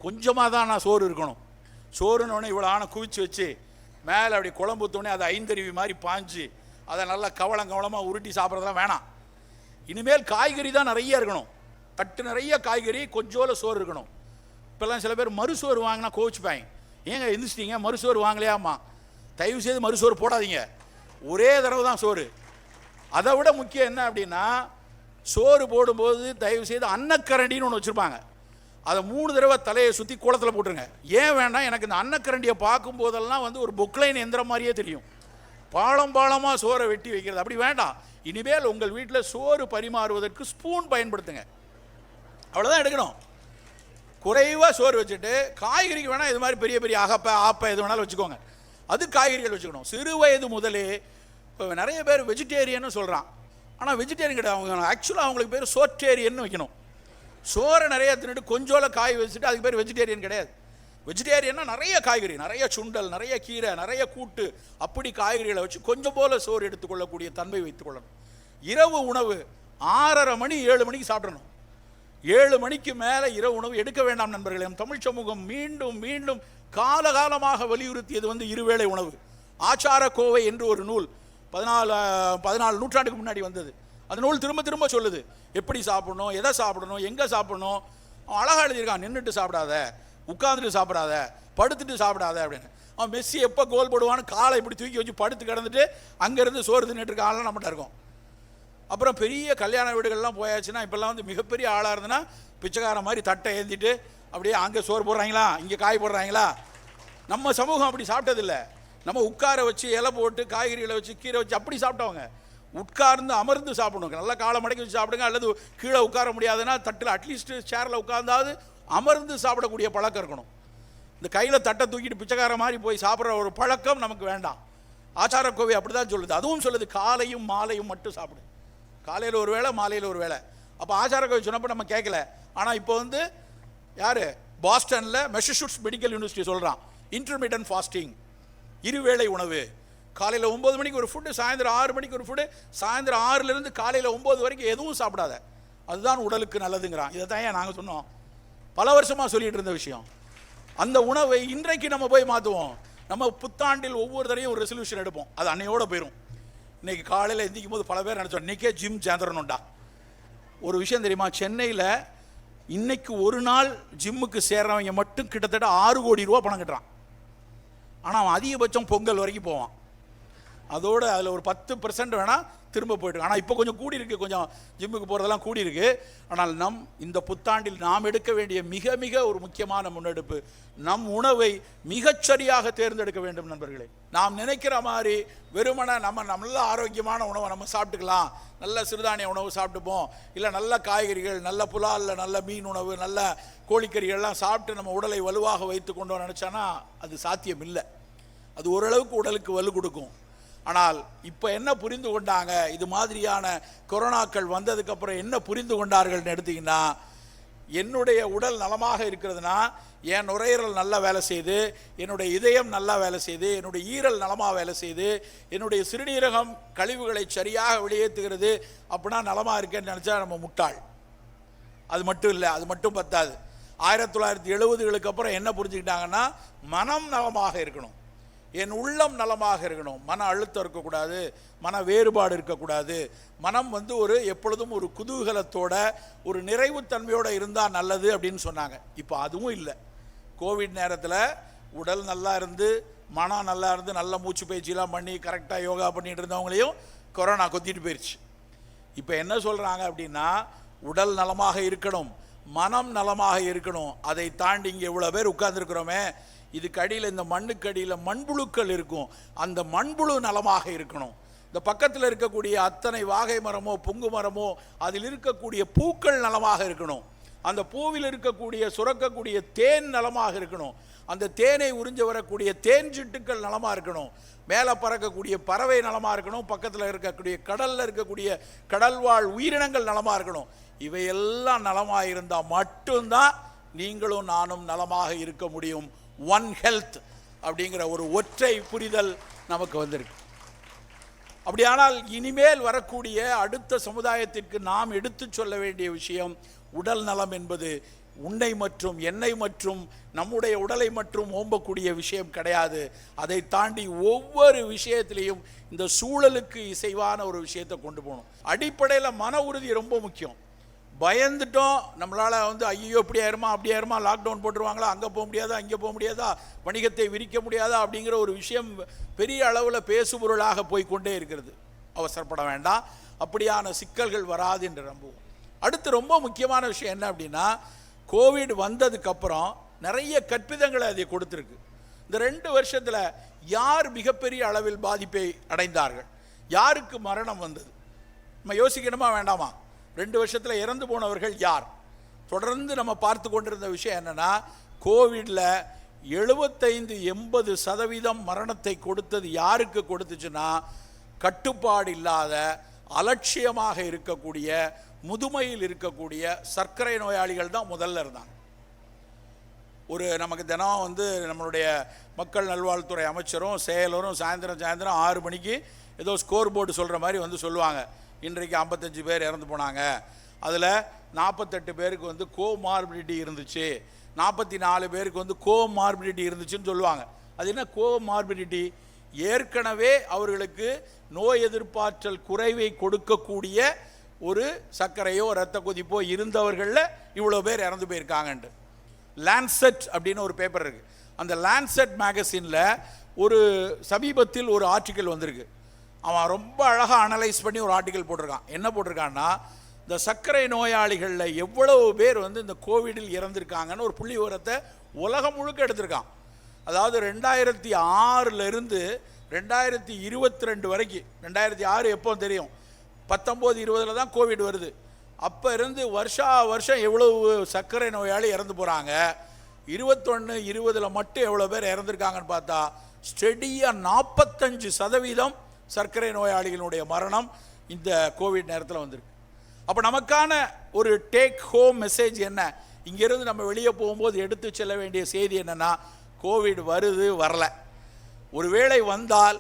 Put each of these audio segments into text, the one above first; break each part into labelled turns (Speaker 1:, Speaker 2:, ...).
Speaker 1: கொஞ்சமாக தான் நான் சோறு இருக்கணும். சோறுனோடனே இவ்வளோ ஆன குவிச்சு வச்சு மேலே அப்படி குழம்பு ஊற்றோடனே அதை ஐந்தருவி மாதிரி பாஞ்சு அதை நல்லா கவலமாக உருட்டி சாப்பிட்றதெல்லாம் வேணாம். இனிமேல் காய்கறி தான் நிறைய இருக்கணும். தட்டு நிறைய காய்கறி, கொஞ்சோல சோறு இருக்கணும். இப்போல்லாம் சில பேர் மறுசோறு வாங்கினா கோவிச்சுப்பாங்க. ஏங்க எந்திரிச்சிட்டிங்க, மறுசோறு வாங்கலையாம்மா? தயவு செய்து மறுசோறு போடாதீங்க, ஒரே தடவை தான் சோறு. அதை விட முக்கியம் என்ன அப்படின்னா, சோறு போடும்போது தயவு செய்து அன்னக்கரண்டின்னு ஒன்று வச்சுருப்பாங்க, அதை 3 தடவை தலையை சுற்றி கோலத்தில் போட்டுருங்க. ஏன் வேண்டாம், எனக்கு இந்த அன்னக்கரண்டியை பார்க்கும் போதெல்லாம் வந்து ஒரு பொக்லைன் எந்திர மாதிரியே தெரியும். பாளமாக சோறை வெட்டி வைக்கிறது அப்படி வேண்டாம். இனிமேல் உங்கள் வீட்டில் சோறு பரிமாறுவதற்கு ஸ்பூன் பயன்படுத்துங்க, அவ்வளோதான் எடுக்கணும். குறைவாக சோறு வச்சுட்டு காய்கறிக்கு வேணால் இது மாதிரி பெரிய பெரிய ஆப்பை எது வேணாலும் வச்சுக்கோங்க, அது காய்கறிகள் வச்சுக்கணும். சிறு வயது முதலே இப்போ நிறைய பேர் வெஜிடேரியன்னு சொல்கிறான், ஆனால் வெஜிடேரியன் கிடையாது. அவங்க ஆக்சுவலாக அவங்களுக்கு பேர் சோற்றேரியன்னு வைக்கணும். சோறை நிறைய தின்னுட்டு கொஞ்சோல காய் வச்சுட்டு அதுக்கு பேர் வெஜிடேரியன் கிடையாது. வெஜிடேரியன்னா நிறைய காய்கறி, நிறைய சுண்டல், நிறைய கீரை, நிறைய கூட்டு, அப்படி காய்கறிகளை வச்சு கொஞ்சம் போல சோறு எடுத்துக்கொள்ளக்கூடிய தன்மை வைத்துக்கொள்ளணும். இரவு உணவு 6:30 மணி 7 மணிக்கு சாப்பிடணும். 7 மணிக்கு மேலே இரவு உணவு எடுக்க வேண்டாம் நண்பர்களே. தமிழ் சமூகம் மீண்டும் மீண்டும் காலகாலமாக வலியுறுத்தியது வந்து இருவேளை உணவு. ஆச்சார கோவை என்று ஒரு நூல் 14 நூற்றாண்டுக்கு முன்னாடி வந்தது. அந்த நூல் திரும்ப திரும்ப சொல்லுது எப்படி சாப்பிடணும், எதை சாப்பிடணும், எங்கே சாப்பிடணும். அவன் அழகாக எழுதியிருக்கான், நின்றுட்டு சாப்பிடாத, உட்காந்துட்டு சாப்பிடாத, படுத்துட்டு சாப்பிடாத அப்படின்னு. அவன் மெஸ்ஸி எப்போ கோல் போடுவான்னு காலை இப்படி தூக்கி வச்சு படுத்து கிடந்துட்டு அங்கேருந்து சோறு தின்னுட்டு இருக்க ஆள்லாம் நம்மகிட்ட இருக்கும். அப்புறம் பெரிய கல்யாண வீடுகள்லாம் போயாச்சுன்னா இப்போல்லாம் வந்து மிகப்பெரிய ஆளாக இருந்ததுன்னா பிச்சைக்கார மாதிரி தட்டை ஏந்திட்டு அப்படியே அங்கே சோறு போடுறாங்களா, இங்கே காய் போடுறாங்களா. நம்ம சமூகம் அப்படி சாப்பிட்டதில்லை. நம்ம உட்கார வச்சு இலை போட்டு காய்கறிகளை வச்சு கீரை வச்சு அப்படி சாப்பிட்டவங்க. உட்கார்ந்து அமர்ந்து சாப்பிடணும், நல்லா காலை மடக்கி வச்சு சாப்பிடுங்க. அல்லது கீழே உட்கார முடியாதுன்னா தட்டில் அட்லீஸ்ட் சேரில் உட்கார்ந்தாவது அமர்ந்து சாப்பிடக்கூடிய பழக்கம் இருக்கணும். இந்த கையில் தட்டை தூக்கிட்டு பிச்சைக்கார மாதிரி போய் சாப்பிட்ற ஒரு பழக்கம் நமக்கு வேண்டாம். ஆச்சார கோவை அப்படி தான் சொல்லுது. அதுவும் சொல்லுது காலையும் மாலையும் மட்டும் சாப்பிடு, காலையில் ஒரு வேளை மாலையில் ஒரு வேளை. அப்போ ஆச்சார கோவை சொன்னப்போ நம்ம கேட்கல. ஆனால் இப்போ வந்து யார் பாஸ்டனில் மெசச்சூட்ஸ் மெடிக்கல் யூனிவர்சிட்டி சொல்கிறான் இன்டர்மீடியன்ட் ஃபாஸ்டிங், இருவேளை உணவு. காலையில் 9 மணிக்கு ஒரு ஃபுட்டு, சாயந்தரம் 6 மணிக்கு ஒரு ஃபுட்டு, சாயந்தரம் 6லேருந்து காலையில் 9 வரைக்கும் எதுவும் சாப்பிடாத, அதுதான் உடலுக்கு நல்லதுங்கிறான். இதை தான் ஏன் நாங்கள் சொன்னோம், பல வருஷமாக சொல்லிகிட்டு இருந்த விஷயம். அந்த உணவை இன்றைக்கு நம்ம போய் மாற்றுவோம். நம்ம புத்தாண்டில் ஒவ்வொரு தடையும் ஒரு ரெசல்யூஷன் எடுப்போம், அது அன்னையோடு போயிடும். இன்றைக்கி காலையில் எந்திக்கும் போது பல பேர் நினச்சோம் இன்றைக்கே ஜிம் சேர்ந்துடணும்டா. ஒரு விஷயம் தெரியுமா, சென்னையில் இன்னைக்கு ஒரு நாள் ஜிம்முக்கு சேர்றவங்க மட்டும் கிட்டத்தட்ட 6 கோடி ரூபா பணம் கட்டுறான். ஆனால் அவன் அதிகபட்சம் பொங்கல் வரைக்கும் போவான். அதோடு அதில் ஒரு 10% வேணால் திரும்ப போய்ட்டு. ஆனால் இப்போ கொஞ்சம் கூடி இருக்குது, கொஞ்சம் ஜிம்முக்கு போகிறதெல்லாம் கூடி இருக்குது. ஆனால் இந்த புத்தாண்டில் நாம் எடுக்க வேண்டிய மிக மிக ஒரு முக்கியமான முன்னெடுப்பு, நம் உணவை மிகச்சரியாக தேர்ந்தெடுக்க வேண்டும் நண்பர்களே. நாம் நினைக்கிற மாதிரி வெறுமனை நம்ம நல்ல ஆரோக்கியமான உணவை நம்ம சாப்பிட்டுக்கலாம், நல்ல சிறுதானிய உணவு சாப்பிட்டுப்போம், இல்லை நல்ல காய்கறிகள், நல்ல புலாலில் நல்ல மீன் உணவு, நல்ல கோழிக்கறிகள்லாம் சாப்பிட்டு நம்ம உடலை வலுவாக வைத்து கொண்டோம் நினச்சானா அது சாத்தியம் இல்லை. அது ஓரளவுக்கு உடலுக்கு வலு கொடுக்கும். ஆனால் இப்போ என்ன புரிந்து கொண்டாங்க, இது மாதிரியான கொரோனாக்கள் வந்ததுக்கப்புறம் என்ன புரிந்து கொண்டார்கள்னு எடுத்திங்கன்னா, என்னுடைய உடல் நலமாக இருக்கிறதுனா என் நுரையீரல் நல்லா வேலை செய்து, என்னுடைய இதயம் நல்லா வேலை செய்து, என்னுடைய ஈரல் நலமாக வேலை செய்து, என்னுடைய சிறுநீரகம் கழிவுகளை சரியாக வெளியேற்றுகிறது, அப்படின்னா நலமாக இருக்கேன்னு நினச்சா நம்ம முட்டாள். அது மட்டும் இல்லை, அது மட்டும் பத்தாது. 1970களுக்கு அப்புறம் என்ன புரிஞ்சுக்கிட்டாங்கன்னா, மனம் நலமாக இருக்கணும், என் உள்ளம் நலமாக இருக்கணும், மன அழுத்தம் இருக்கக்கூடாது, மன வேறுபாடு இருக்கக்கூடாது, மனம் வந்து ஒரு எப்பொழுதும் ஒரு குதூகலத்தோட ஒரு நிறைவுத்தன்மையோடு இருந்தால் நல்லது அப்படின்னு சொன்னாங்க. இப்போ அதுவும் இல்லை. கோவிட் நேரத்தில் உடல் நல்லா இருந்து மனம் நல்லா இருந்து நல்ல மூச்சு பயிற்சியெலாம் பண்ணி கரெக்டாக யோகா பண்ணிட்டு இருந்தவங்களையும் கொரோனா கொத்திட்டு போயிடுச்சு. இப்போ என்ன சொல்கிறாங்க அப்படின்னா, உடல் நலமாக இருக்கணும், மனம் நலமாக இருக்கணும். அதை தாண்டி இங்கே இவ்வளோ பேர் உட்கார்ந்துருக்கிறோமே, இதுக்கு அடியில் இந்த மண்ணுக்கு அடியில் மண்புழுக்கள் இருக்கும், அந்த மண்புழு நலமாக இருக்கணும். இந்த பக்கத்தில் இருக்கக்கூடிய அத்தனை வாகை மரமோ புங்கு மரமோ அதில் இருக்கக்கூடிய பூக்கள் நலமாக இருக்கணும், அந்த பூவில் இருக்கக்கூடிய சுரக்கக்கூடிய தேன் நலமாக இருக்கணும், அந்த தேனை உறிஞ்ச வரக்கூடிய தேன் சிட்டுக்கள் நலமாக இருக்கணும், மேலே பறக்கக்கூடிய பறவை நலமாக இருக்கணும், பக்கத்தில் இருக்கக்கூடிய கடலில் இருக்கக்கூடிய கடல்வாழ் உயிரினங்கள் நலமாக இருக்கணும். இவையெல்லாம் நலமாக இருந்தால் மட்டும்தான் நீங்களும் நானும் நலமாக இருக்க முடியும். ஒன் ஹெல்த் அப்படிங்கிற ஒரு ஒற்றை புரிதல் நமக்கு வந்திருக்கு. அப்படியானால் இனிமேல் வரக்கூடிய அடுத்த சமுதாயத்திற்கு நாம் எடுத்து சொல்ல வேண்டிய விஷயம், உடல் நலம் என்பது உன்னை மற்றும் என்னை மற்றும் நம்முடைய உடலை மற்றும் ஓம்பக்கூடிய விஷயம் கிடையாது. அதை தாண்டி ஒவ்வொரு விஷயத்திலையும் இந்த சூழலுக்கு இசைவான ஒரு விஷயத்தை கொண்டு போகணும். அடிப்படையில் மன உறுதி ரொம்ப முக்கியம். பயந்துட்டோம், நம்மளால் ஐயோ இப்படி ஆயிருமா அப்படி ஆயிருமா, லாக்டவுன் போட்டுருவாங்களா, அங்கே போக முடியாதா இங்கே போக முடியாதா, வணிகத்தை விரிக்க முடியாதா அப்படிங்கிற ஒரு விஷயம் பெரிய அளவில் பேசுபொருளாக போய்கொண்டே இருக்கிறது. அவசரப்பட வேண்டாம், அப்படியான சிக்கல்கள் வராது என்று நம்புவோம். அடுத்து ரொம்ப முக்கியமான விஷயம் என்ன அப்படின்னா, கோவிட் வந்ததுக்கப்புறம் நிறைய கற்பிதங்களை அதை கொடுத்துருக்கு. இந்த 2 வருஷத்தில் யார் மிகப்பெரிய அளவில் பாதிப்பை அடைந்தார்கள், யாருக்கு மரணம் வந்தது, நம்ம யோசிக்கணுமா வேண்டாமா? 2 வருஷத்தில் இறந்து போனவர்கள் யார்? தொடர்ந்து நம்ம பார்த்து கொண்டிருந்த விஷயம் என்னென்னா, கோவிடில் 75-80% மரணத்தை கொடுத்தது யாருக்கு கொடுத்துச்சுன்னா, கட்டுப்பாடு இல்லாத அலட்சியமாக இருக்கக்கூடிய முதுமையில் இருக்கக்கூடிய சர்க்கரை நோயாளிகள் தான் முதல்ல இருந்தாங்க. நமக்கு தினம் நம்மளுடைய மக்கள் நல்வாழ்வுத்துறை அமைச்சரும் செயலரும் சாயந்தரம் 6 மணிக்கு ஏதோ ஸ்கோர் போர்டு சொல்கிற மாதிரி சொல்லுவாங்க, இன்றைக்கு 55 பேர் இறந்து போனாங்க, அதில் 48 பேருக்கு கோமார்பிடிட்டி இருந்துச்சு, 44 பேருக்கு கோமார்பிடிட்டி இருந்துச்சுன்னு சொல்லுவாங்க. அது என்ன கோமார்பிடிட்டி? ஏற்கனவே அவர்களுக்கு நோய் எதிர்ப்பாற்றல் குறைவை கொடுக்கக்கூடிய ஒரு சர்க்கரையோ இரத்த கொதிப்போ இருந்தவர்களில் இவ்வளோ பேர் இறந்து போயிருக்காங்கன்ட்டு. லான்செட் அப்படின்னு ஒரு பேப்பர் இருக்குது. அந்த லான்செட் மேகசினில் ஒரு சமீபத்தில் ஒரு ஆர்டிக்கல் வந்திருக்கு. அவன் ரொம்ப அழகாக அனலைஸ் பண்ணி ஒரு ஆர்டிக்கல் போட்டிருக்கான். என்ன போட்டிருக்கான்னா, இந்த சர்க்கரை நோயாளிகளில் எவ்வளவு பேர் இந்த கோவிடில் இறந்துருக்காங்கன்னு ஒரு புள்ளி விவரத்தை உலகம் முழுக்க எடுத்திருக்கான். அதாவது 2006 2022 வரைக்கும், 2006 எப்போ தெரியும், 19-20 தான் கோவிட் வருது. அப்போ இருந்து வருஷம் எவ்வளவு சர்க்கரை நோயாளி இறந்து போகிறாங்க, 21-20 மட்டும் எவ்வளோ பேர் இறந்துருக்காங்கன்னு பார்த்தா ஸ்டெடியாக 45% சர்க்கரை நோயாளிகளுடைய மரணம் இந்த கோவிட் நேரத்தில் வந்திருக்கு. அப்போ நமக்கான ஒரு டேக் ஹோம் மெசேஜ் என்ன? இங்கேருந்து நம்ம வெளியே போகும்போது எடுத்து செல்ல வேண்டிய செய்தி என்னென்னா, கோவிட் வருது வரல, ஒருவேளை வந்தால்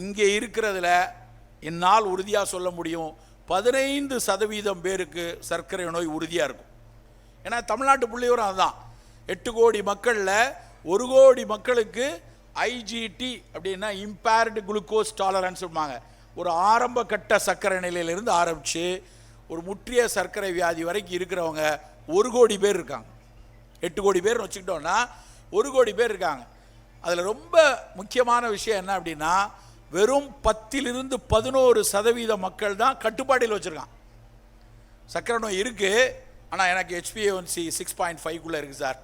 Speaker 1: இங்கே இருக்கிறதுல என்னால் உறுதியாக சொல்ல முடியும் 15% பேருக்கு சர்க்கரை நோய் உறுதியாக இருக்கும். ஏன்னா தமிழ்நாட்டு புள்ளிவரம் அதுதான். 8 கோடி மக்களில் 1 கோடி மக்களுக்கு ஐஜிடி அப்படின்னா இம்பேர்டு குளுக்கோஸ் டாலரன்ஸ் சொல்லுவாங்க. ஒரு ஆரம்ப கட்ட சர்க்கரை நிலையிலிருந்து ஆரம்பித்து ஒரு முற்றிய சர்க்கரை வியாதி வரைக்கும் இருக்கிறவங்க 1 கோடி பேர் இருக்காங்க. 8 கோடி பேர் வச்சுக்கிட்டோன்னா 1 கோடி பேர் இருக்காங்க. அதில் ரொம்ப முக்கியமான விஷயம் என்ன அப்படின்னா, வெறும் 10-11% மக்கள் தான் கட்டுப்பாட்டில் வச்சுருக்கான். சர்க்கரை நோய் இருக்குது, ஆனால் எனக்கு HbA1c 6.5 இருக்குது சார்,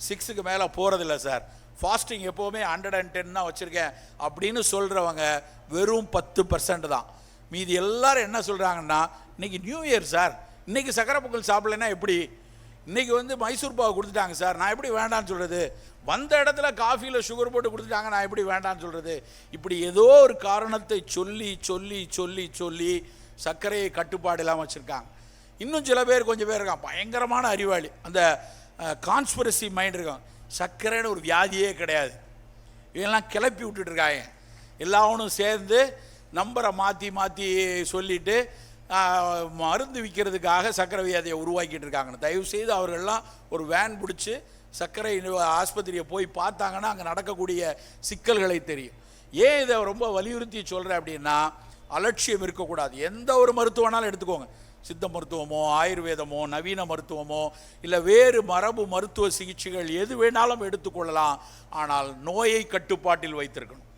Speaker 1: 6க்கு மேலே போகிறதில்ல சார், ஃபாஸ்டிங் எப்போவுமே 110 தான் வச்சுருக்கேன் அப்படின்னு சொல்கிறவங்க வெறும் 10% தான். மீதி எல்லாரும் என்ன சொல்கிறாங்கன்னா, இன்றைக்கி நியூ இயர் சார், இன்றைக்கி சக்கரை பொங்கல் சாப்பிட்லன்னா எப்படி, இன்றைக்கி மைசூர் பாவை கொடுத்துட்டாங்க சார், நான் எப்படி வேண்டான்னு சொல்கிறது, வந்த இடத்துல காஃபியில் சுகர் போட்டு கொடுத்துட்டாங்க, நான் எப்படி வேண்டான்னு சொல்கிறது, இப்படி ஏதோ ஒரு காரணத்தை சொல்லி சொல்லி சொல்லி சொல்லி சர்க்கரையை கட்டுப்பாடு இல்லாமல் வச்சுருக்காங்க. இன்னும் சில பேர் கொஞ்சம் பேர் இருக்கான் பயங்கரமான அறிவாளி, அந்த கான்ஸ்பிரசி மைண்ட் இருக்காங்க, சர்க்கரைன்னு ஒரு வியாதியே கிடையாது, இதெல்லாம் கிளப்பி விட்டுட்டுருக்காங்க, எல்லாவனும் சேர்ந்து நம்பரை மாற்றி மாற்றி சொல்லிவிட்டு மருந்து விற்கிறதுக்காக சர்க்கரை வியாதியை உருவாக்கிட்டு இருக்காங்கன்னு. தயவுசெய்து அவர்கள்லாம் ஒரு வேன் பிடிச்சி சர்க்கரை ஆஸ்பத்திரியை போய் பார்த்தாங்கன்னா அங்கே நடக்கக்கூடிய சிக்கல்களை தெரியும். ஏன் இதை ரொம்ப வலியுறுத்தி சொல்கிறேன் அப்படின்னா, அலட்சியம் இருக்கக்கூடாது. எந்த ஒரு மருத்துவனாலும் எடுத்துக்கோங்க, சித்த மருத்துவமோ ஆயுர்வேதமோ நவீன மருத்துவமோ இல்லை வேறு மரபு மருத்துவ சிகிச்சைகள் எது வேணாலும் எடுத்துக்கொள்ளலாம், ஆனால் நோயை கட்டுப்பாட்டில் வைத்திருக்கணும்.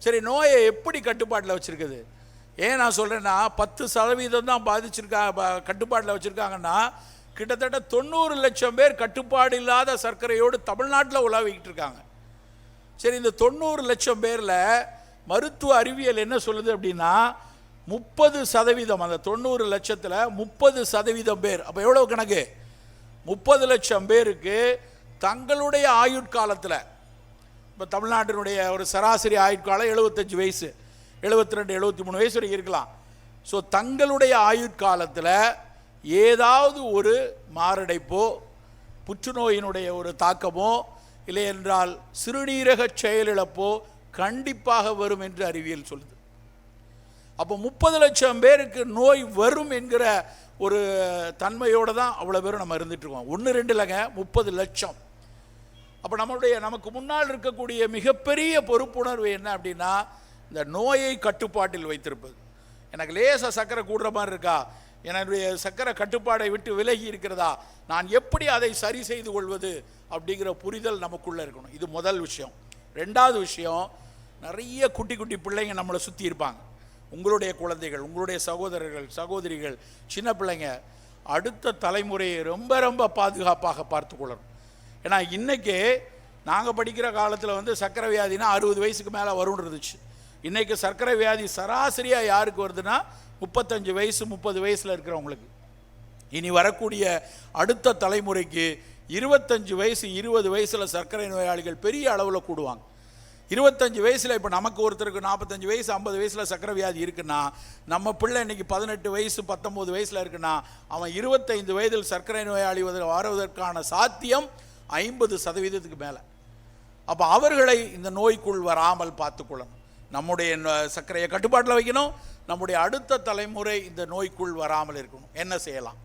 Speaker 1: சரி, நோயை எப்படி கட்டுப்பாட்டில் வச்சுருக்குது? ஏன் நான் சொல்கிறேன்னா, 10% தான் கட்டுப்பாட்டில் வச்சுருக்காங்கன்னா, கிட்டத்தட்ட 90 லட்சம் பேர் கட்டுப்பாடு இல்லாத சர்க்கரையோடு தமிழ்நாட்டில் உலாவிக்கிட்டு இருக்காங்க. சரி, இந்த 90 லட்சம் பேரில் மருத்துவ அறிவியல் என்ன சொல்லுது அப்படின்னா, 30%, அந்த 90 லட்சத்தில் 30% பேர், அப்போ எவ்வளோ கணக்கு, 30 லட்சம் பேருக்கு தங்களுடைய ஆயுட்காலத்தில், இப்போ தமிழ்நாட்டினுடைய ஒரு சராசரி ஆயுட்காலம் 75 வயசு, 72 73 வயசு வரைக்கும் இருக்கலாம். ஸோ தங்களுடைய ஆயுட்காலத்தில் ஏதாவது ஒரு மாரடைப்போ புற்றுநோயினுடைய ஒரு தாக்கமோ இல்லை என்றால் சிறுநீரக செயலிழப்போ கண்டிப்பாக வரும் என்று அறிவியல் சொல்லுது. அப்போ 30 லட்சம் பேருக்கு நோய் வரும் என்கிற ஒரு தன்மையோடு தான் அவ்வளோ பேரும் நம்ம இருந்துகிட்ருக்கோம். 1-2 இல்லைங்க, 30 லட்சம். அப்போ நமக்கு முன்னால் இருக்கக்கூடிய மிகப்பெரிய பொறுப்புணர்வு என்ன அப்படின்னா, இந்த நோயை கட்டுப்பாட்டில் வைத்திருப்பது. எனக்கு லேசாக சர்க்கரை கூடுற மாதிரி இருக்கா, என்னுடைய சர்க்கரை கட்டுப்பாடை விட்டு விலகி இருக்கிறதா, நான் எப்படி அதை சரி செய்து கொள்வது அப்படிங்கிற புரிதல் நமக்குள்ளே இருக்கணும். இது முதல் விஷயம். 2வது விஷயம், நிறைய குட்டி குட்டி பிள்ளைங்க நம்மளை சுற்றி இருப்பாங்க. உங்களுடைய குழந்தைகள், உங்களுடைய சகோதரர்கள், சகோதரிகள், சின்ன பிள்ளைங்க. அடுத்த தலைமுறையை ரொம்ப ரொம்ப பாதுகாப்பாக பார்த்து கொள்ளணும். ஏன்னா இன்றைக்கி நாங்கள் படிக்கிற காலத்தில் சர்க்கரை வியாதினா 60 வயசுக்கு மேலே வரும்னு இருந்துச்சு. இன்றைக்கி சர்க்கரை வியாதி சராசரியாக யாருக்கு வருதுன்னா 35 வயசு 30 வயசில் இருக்கிறவங்களுக்கு. இனி வரக்கூடிய அடுத்த தலைமுறைக்கு 25 வயசு 20 வயசில் சர்க்கரை நோயாளிகள் பெரிய அளவில் கூடுவாங்க. 25 வயசில் இப்போ நமக்கு ஒருத்தருக்கு 45 வயசு 50 வயசில் சர்க்கரை வியாதி இருக்குன்னா, நம்ம பிள்ளை இன்றைக்கி 18 வயசு 19 வயசில் இருக்குன்னா, அவன் 25 வயதில் சர்க்கரை நோயாளி வருவதற்கான சாத்தியம் 50% மேலே. அப்போ அவர்களை இந்த நோய்க்குள் வராமல் பார்த்துக்கொள்ளணும். நம்முடைய சர்க்கரையை கட்டுப்பாட்டில் வைக்கணும். நம்முடைய அடுத்த தலைமுறை இந்த நோய்க்குள் வராமல் இருக்கணும். என்ன செய்யலாம்?